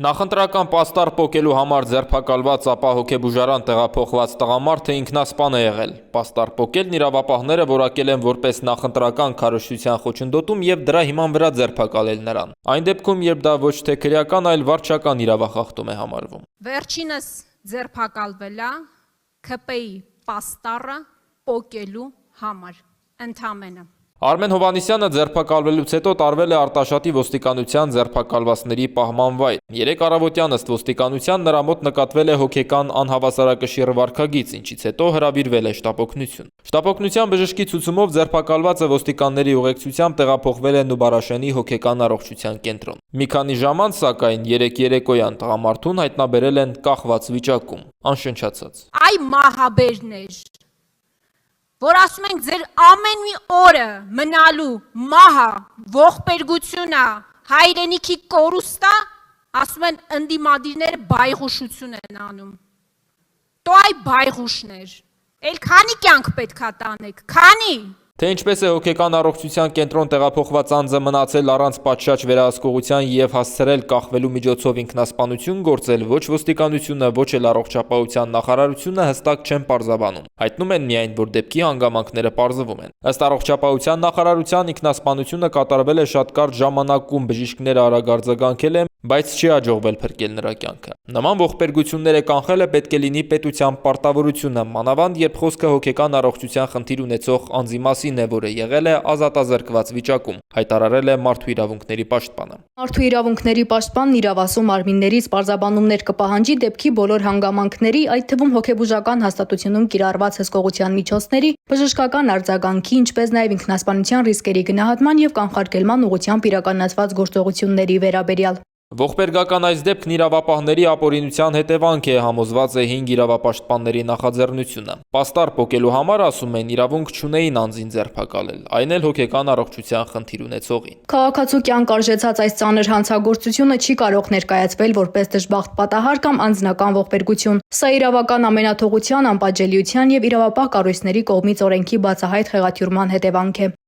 Նախընտրական պաստառ պոկելու համար ձերբակալված ապա հոգեբուժարան տեղափոխված տղամարդը ինքնասպան է եղել։ Պաստառ պոկելն իրավապահները որակել են որպես նախընտրական քարոզչության խոչընդոտում եւ դրա հիման վրա ձերբակալել նրան։ Այն դեպքում, երբ դա ոչ թե քրեական, այլ վարչական իրավախախտում է համարվում։ Վերջինս ձերբակալվել է ՔՊ-ի պաստառը պոկելու համար ընդամենը։ Արմեն Հովհաննիսյանը ձերբակալվելուց հետո տարվել է Արտաշատի ոստիկանության ձերբակալվածների պահման վայր։ 3 առավոտյան ըստ ոստիկանության նրա մոտ նկատվել է հոգեկան անհավասարակշիռ վարքագիծ, ինչից հետո հրավիրվել է շտապօգնություն։ Շտապօգնության բժշկի ցուցումով ձերբակալվածը ոստիկանների ուղեկցությամբ տեղափոխվել է Նուբարաշենի հոգեկան առողջության կենտրոն։ Մի քանի ժամ անց, սակայն 3 երեկոյան տղամարդուն հայտնաբերել են կախված վիճակում, անշնչացած։ Այ մահաբերներ, որ ասում ենք ձեր ամեն մի օրը մնալու մահա, ողբերգությունա, հայրենիքի կորուստա, ասում են ընդդիմադիրները բայղուշություն են անում։ Դո այ բայղուշներ, էլ քանի կյանք պետքա տանեք, քանի։ Թե ինչպես է հոգեկան առողջության կենտրոն տեղափոխված անձը մնացել առանց պատշաճ վերահսկողության եւ հասցրել կախվելու միջոցով ինքնասպանություն գործել, ոչ ոստիկանությունը, ոչ էլ առողջապահության նախարարությունը հստակ չեն պարզաբանում։ Հայտնում են միայն, որ դեպքի հանգամանքները պարզվում են։ Ըստ առողջապահության նախարարության ինքնասպանությունը կատարվել է շատ կարճ ժամանակում, բժիշկները արագ արձագանքել են, բայց չի հաջողվել փրկել նրա կյանքը։ Նման ողբերգությունները կանխելը պետք է լինի պետության պարտավորությունը, մանավանդ երբ խոսքը հոգեկան առողջության խնդիր ունեցող անձի մասին է, որը եղել է ազատազրկված վիճակում, հայտարարել է Մարդու իրավունքների պաշտպանը։ Մարդու իրավունքների պաշտպանն իրավասու մարմիններից պարզաբանումներ կպահանջի դեպքի բոլոր հանգամանքների, այդ թվում հոգեբուժական հաստատությունում կիրառված հսկողության միջոցների, բժշկական արձագանքի, ինչպես նաև ինքնասպանության ռիսկերի գնահատման եւ կանխարգելման ուղղությամբ իրականացված գործողությունների վերաբերյալ։ Ողբերգական այս դեպքն իրավապահների ապօրինության հետևանք է, համոզված է 5 իրավապաշտպանների նախաձեռնությունը։ Պաստառ պոկելու համար, ասում են, իրավունք չունեին անձին ձերբակալել, այն էլ հոգեկան առողջության խնդիր ունեցողին։ Քաղաքացու կյանք արժեցած այս ծանր հանցագործությունը չի կարող ներկայացվել որպես դժբախտ պատահար կամ անձնական ողբերգություն։ Սա իրավական ամենաթողության, անպատժելիության եւ իրավապահ կառույցների կողմից օրենքի բացահայտ խեղաթյուրման հետևանք է։